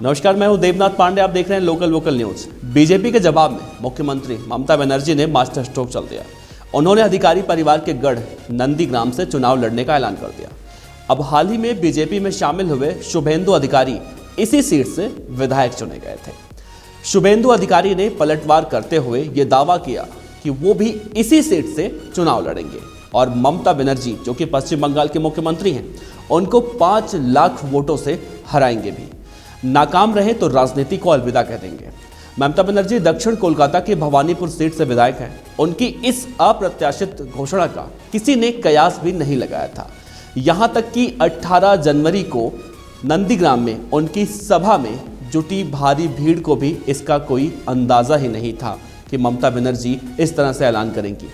नमस्कार, मैं हूं देवनाथ पांडे। आप देख रहे हैं लोकल वोकल न्यूज। बीजेपी के जवाब में मुख्यमंत्री ममता बनर्जी ने मास्टर स्ट्रोक चल दिया। उन्होंने अधिकारी परिवार के गढ़ नंदीग्राम से चुनाव लड़ने का ऐलान कर दिया। अब हाल ही में बीजेपी में शामिल हुए शुभेंदु अधिकारी इसी सीट से विधायक चुने गए थे। शुभेंदु अधिकारी ने पलटवार करते हुए ये दावा किया कि वो भी इसी सीट से चुनाव लड़ेंगे और ममता बनर्जी, जो कि पश्चिम बंगाल के मुख्यमंत्री हैं, उनको 5 लाख वोटों से हराएंगे भी। नाकाम रहे तो राजनीति को अलविदा कह देंगे। ममता बनर्जी दक्षिण कोलकाता के भवानीपुर सीट से विधायक हैं। उनकी इस अप्रत्याशित घोषणा का किसी ने कयास भी नहीं लगाया था। यहां तक कि 18 जनवरी को नंदीग्राम में उनकी सभा में जुटी भारी भीड़ को भी इसका कोई अंदाजा ही नहीं था कि ममता बनर्जी इस तरह से ऐलान करेंगी।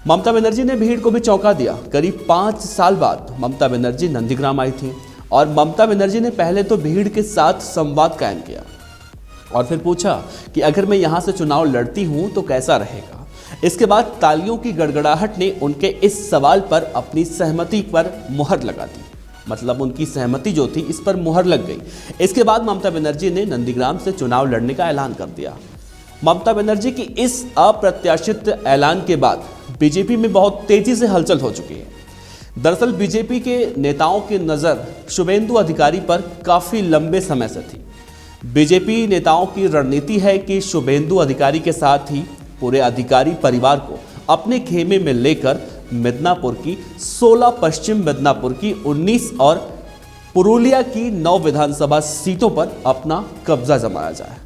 ममता बनर्जी ने भीड़ को भी चौंका दिया। करीब 5 साल बाद ममता बनर्जी नंदीग्राम आई थी और ममता बनर्जी ने पहले तो भीड़ के साथ संवाद कायम किया और फिर पूछा कि अगर मैं यहां से चुनाव लड़ती हूं तो कैसा रहेगा। इसके बाद तालियों की गड़गड़ाहट ने उनके इस सवाल पर अपनी सहमति पर मुहर लगा दी। मतलब उनकी सहमति जो थी इस पर मुहर लग गई। इसके बाद ममता बनर्जी ने नंदीग्राम से चुनाव लड़ने का ऐलान कर दिया। ममता बनर्जी की इस अप्रत्याशित ऐलान के बाद बीजेपी में बहुत तेजी से हलचल हो चुकी है। दरअसल बीजेपी के नेताओं की नज़र शुभेंदु अधिकारी पर काफ़ी लंबे समय से थी। बीजेपी नेताओं की रणनीति है कि शुभेंदु अधिकारी के साथ ही पूरे अधिकारी परिवार को अपने खेमे में लेकर मिदनापुर की 16, पश्चिम मिदनापुर की 19 और पुरुलिया की 9 विधानसभा सीटों पर अपना कब्जा जमाया जाए।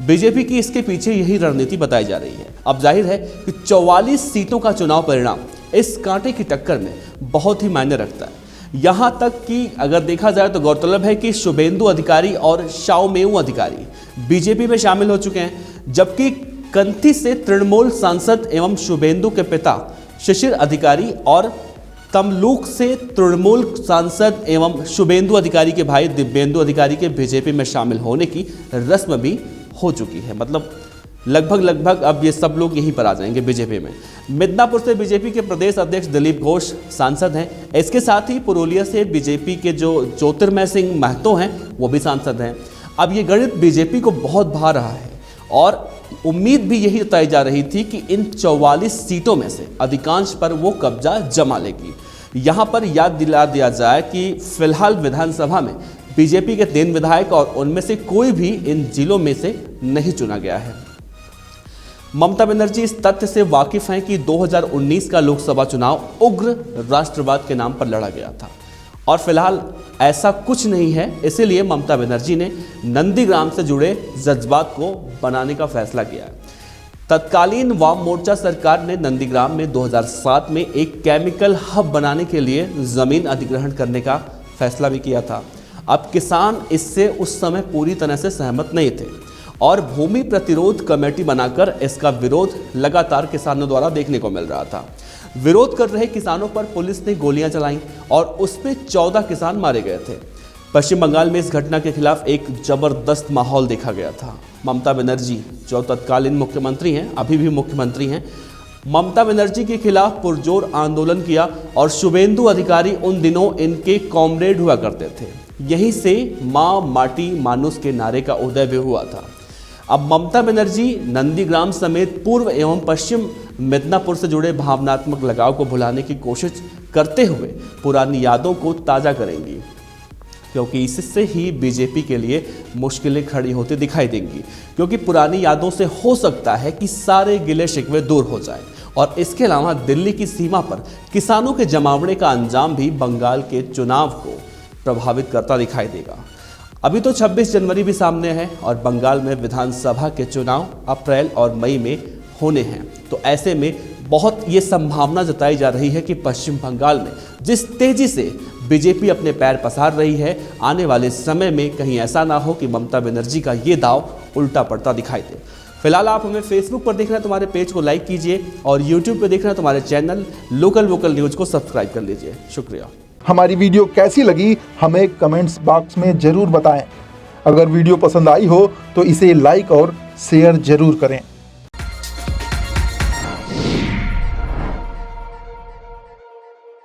बीजेपी की इसके पीछे यही रणनीति बताई जा रही है। अब जाहिर है कि 44 सीटों का चुनाव परिणाम इस कांटे की टक्कर में बहुत ही मायने रखता है। यहां तक कि अगर देखा जाए तो गौरतलब है कि शुभेंदु अधिकारी और शाओमेऊ अधिकारी बीजेपी में शामिल हो चुके हैं, जबकि कंथी से तृणमूल सांसद एवं शुभेंदु के पिता शिशिर अधिकारी और तमलूक से तृणमूल सांसद एवं शुभेंदु अधिकारी के भाई दिव्येंदु अधिकारी के बीजेपी में शामिल होने की रस्म भी हो चुकी है। मतलब लगभग अब ये सब लोग यहीं पर आ जाएंगे बीजेपी में। मिदनापुर से बीजेपी के प्रदेश अध्यक्ष दिलीप घोष सांसद हैं। इसके साथ ही पुरुलिया से बीजेपी के जो ज्योतिर्मय सिंह महतो हैं वो भी सांसद हैं। अब ये गणित बीजेपी को बहुत भा रहा है और उम्मीद भी यही जताई जा रही थी कि इन 44 सीटों में से अधिकांश पर वो कब्जा जमा लेगी। यहाँ पर याद दिला दिया जाए कि फिलहाल विधानसभा में बीजेपी के 3 विधायक और उनमें से कोई भी इन जिलों में से नहीं चुना गया है। ममता बनर्जी इस तथ्य से वाकिफ हैं कि 2019 का लोकसभा चुनाव उग्र राष्ट्रवाद के नाम पर लड़ा गया था और फिलहाल ऐसा कुछ नहीं है। इसीलिए ममता बनर्जी ने नंदीग्राम से जुड़े जज्बात को बनाने का फैसला किया है। तत्कालीन वाम मोर्चा सरकार ने नंदीग्राम में 2007 में एक केमिकल हब बनाने के लिए जमीन अधिग्रहण करने का फैसला भी किया था। अब किसान इससे उस समय पूरी तरह से सहमत नहीं थे और भूमि प्रतिरोध कमेटी बनाकर इसका विरोध लगातार किसानों द्वारा देखने को मिल रहा था। विरोध कर रहे किसानों पर पुलिस ने गोलियां चलाईं और उसमें 14 किसान मारे गए थे। पश्चिम बंगाल में इस घटना के खिलाफ एक जबरदस्त माहौल देखा गया था। ममता बनर्जी, जो तत्कालीन मुख्यमंत्री हैं, अभी भी मुख्यमंत्री हैं, ममता बनर्जी के खिलाफ पुरजोर आंदोलन किया और शुभेंदु अधिकारी उन दिनों इनके कॉमरेड हुआ करते थे। यहीं से माँ माटी मानुस के नारे का उदय भी हुआ था। अब ममता बनर्जी नंदीग्राम समेत पूर्व एवं पश्चिम मिदनापुर से जुड़े भावनात्मक लगाव को भुलाने की कोशिश करते हुए पुरानी यादों को ताज़ा करेंगी, क्योंकि इससे ही बीजेपी के लिए मुश्किलें खड़ी होती दिखाई देंगी। क्योंकि पुरानी यादों से हो सकता है कि सारे गिले शिकवे दूर हो जाएं और इसके अलावा दिल्ली की सीमा पर किसानों के जमावड़े का अंजाम भी बंगाल के चुनाव को प्रभावित करता दिखाई देगा। अभी तो 26 जनवरी भी सामने है और बंगाल में विधानसभा के चुनाव अप्रैल और मई में होने हैं। तो ऐसे में बहुत ये संभावना जताई जा रही है कि पश्चिम बंगाल में जिस तेजी से बीजेपी अपने पैर पसार रही है, आने वाले समय में कहीं ऐसा ना हो कि ममता बनर्जी का ये दाव उल्टा पड़ता दिखाई दे। फिलहाल आप हमें फेसबुक पर देख रहे हैं तो हमारे पेज को लाइक कीजिए और यूट्यूब पर देख रहे हैं तो हमारे चैनल लोकल वोकल न्यूज़ को सब्सक्राइब कर लीजिए। शुक्रिया। हमारी वीडियो कैसी लगी हमें कमेंट्स बॉक्स में ज़रूर बताएं। अगर वीडियो पसंद आई हो तो इसे लाइक और शेयर ज़रूर करें।